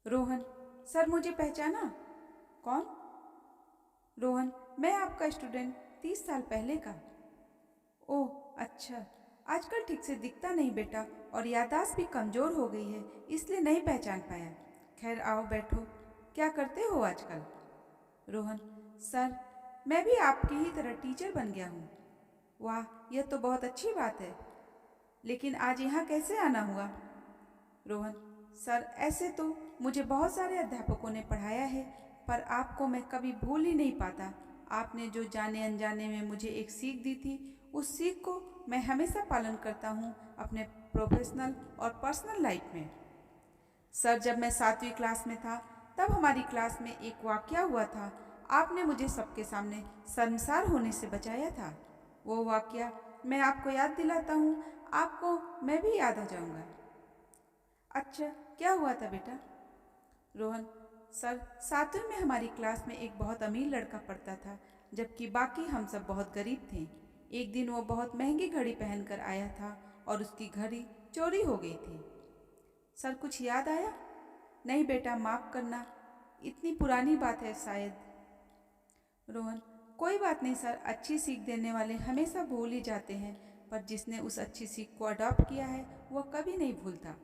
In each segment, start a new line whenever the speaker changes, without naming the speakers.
Rohan, sir मुझे पहचाना? कौन? रोहन, मैं आपका स्टूडेंट 30 साल पहले का। ओह अच्छा, आजकल ठीक से दिखता नहीं बेटा, और याददाश्त भी कमज़ोर हो गई है, इसलिए नहीं पहचान पाया। खैर आओ बैठो। क्या करते हो आजकल? रोहन, सर मैं भी आपकी ही तरह टीचर बन गया हूँ। वाह, यह तो बहुत अच्छी बात है। लेकिन आज यहाँ कैसे आना हुआ? रोहन, सर ऐसे तो मुझे बहुत सारे अध्यापकों ने पढ़ाया है, पर आपको मैं कभी भूल ही नहीं पाता। आपने जो जाने अनजाने में मुझे एक सीख दी थी, उस सीख को मैं हमेशा पालन करता हूँ अपने प्रोफेशनल और पर्सनल लाइफ में। सर जब मैं 7वीं क्लास में था, तब हमारी क्लास में एक वाकया हुआ था। आपने मुझे सबके सामने शर्मसार होने से बचाया था। वो वाकया मैं आपको याद दिलाता हूँ, आपको मैं भी याद आ जाऊँगा। अच्छा, क्या हुआ था बेटा? रोहन, सर 7वीं में हमारी क्लास में एक बहुत अमीर लड़का पढ़ता था, जबकि बाकी हम सब बहुत गरीब थे। एक दिन वो बहुत महंगी घड़ी पहनकर आया था और उसकी घड़ी चोरी हो गई थी। सर कुछ याद आया? नहीं बेटा, माफ़ करना, इतनी पुरानी बात है शायद। रोहन, कोई बात नहीं सर, अच्छी सीख देने वाले हमेशा भूल ही जाते हैं, पर जिसने उस अच्छी सीख को अडॉप्ट किया है वह कभी नहीं भूलता।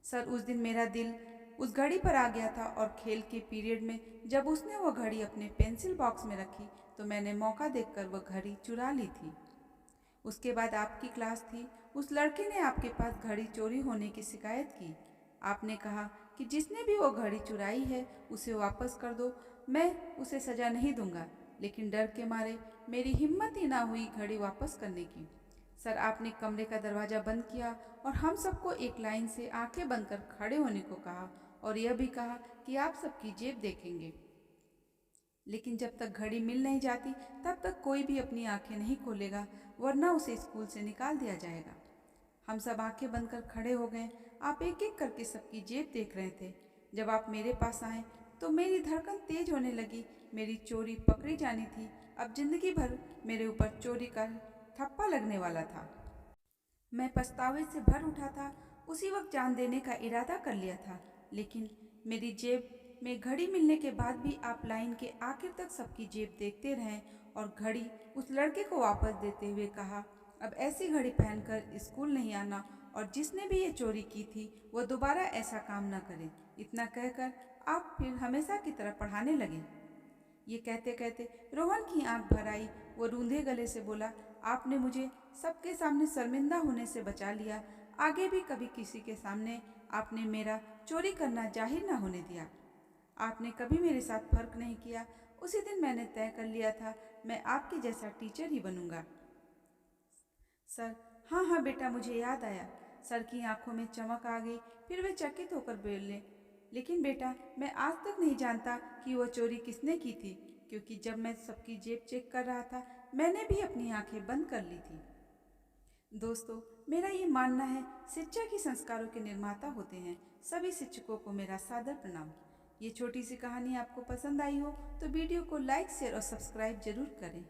सर उस दिन मेरा दिल उस घड़ी पर आ गया था, और खेल के पीरियड में जब उसने वह घड़ी अपने पेंसिल बॉक्स में रखी तो मैंने मौका देखकर वह घड़ी चुरा ली थी। उसके बाद आपकी क्लास थी, उस लड़के ने आपके पास घड़ी चोरी होने की शिकायत की। आपने कहा कि जिसने भी वो घड़ी चुराई है उसे वापस कर दो, मैं उसे सज़ा नहीं दूंगा। लेकिन डर के मारे मेरी हिम्मत ही ना हुई घड़ी वापस करने की। सर आपने कमरे का दरवाज़ा बंद किया और हम सबको एक लाइन से आंखें बंद कर खड़े होने को कहा, और यह भी कहा कि आप सबकी जेब देखेंगे। लेकिन जब तक घड़ी मिल नहीं जाती तब तक कोई भी अपनी आंखें नहीं खोलेगा, वरना उसे स्कूल से निकाल दिया जाएगा। हम सब आंखें बंद कर खड़े हो गए। आप एक एक करके सबकी जेब देख रहे थे। जब आप मेरे पास आए तो मेरी धड़कन तेज होने लगी। मेरी चोरी पकड़ी जानी थी। अब जिंदगी भर मेरे ऊपर चोरी का ठप्पा लगने वाला था। मैं पछतावे से भर उठा था। उसी वक्त जान देने का इरादा कर लिया था, लेकिन मेरी जेब में घड़ी मिलने के बाद भी आप लाइन के आखिर तक सबकी जेब देखते रहें और घड़ी उस लड़के को वापस देते हुए कहा, अब ऐसी घड़ी पहनकर स्कूल नहीं आना, और जिसने भी ये चोरी की थी वह दोबारा ऐसा काम न करे। इतना कहकर आप फिर हमेशा की तरह पढ़ाने लगे। ये कहते कहते रोहन की आंख भर आई। वो रूंधे गले से बोला, आपने मुझे सबके सामने शर्मिंदा होने से बचा लिया। आगे भी कभी किसी के सामने आपने मेरा चोरी करना जाहिर ना होने दिया। आपने कभी मेरे साथ फर्क नहीं किया। उसी दिन मैंने तय कर लिया था, मैं आपके जैसा टीचर ही बनूंगा। सर, हाँ हाँ बेटा, मुझे याद आया। सर की आंखों में चमक आ गई। फिर वे चकित होकर बोले, लेकिन बेटा मैं आज तक नहीं जानता कि वह चोरी किसने की थी, क्योंकि जब मैं सबकी जेब चेक कर रहा था मैंने भी अपनी आंखें बंद कर ली थी। दोस्तों, मेरा ये मानना है शिक्षा की संस्कारों के निर्माता होते हैं। सभी शिक्षकों को मेरा सादर प्रणाम। ये छोटी सी कहानी आपको पसंद आई हो तो वीडियो को लाइक शेयर और सब्सक्राइब जरूर करें।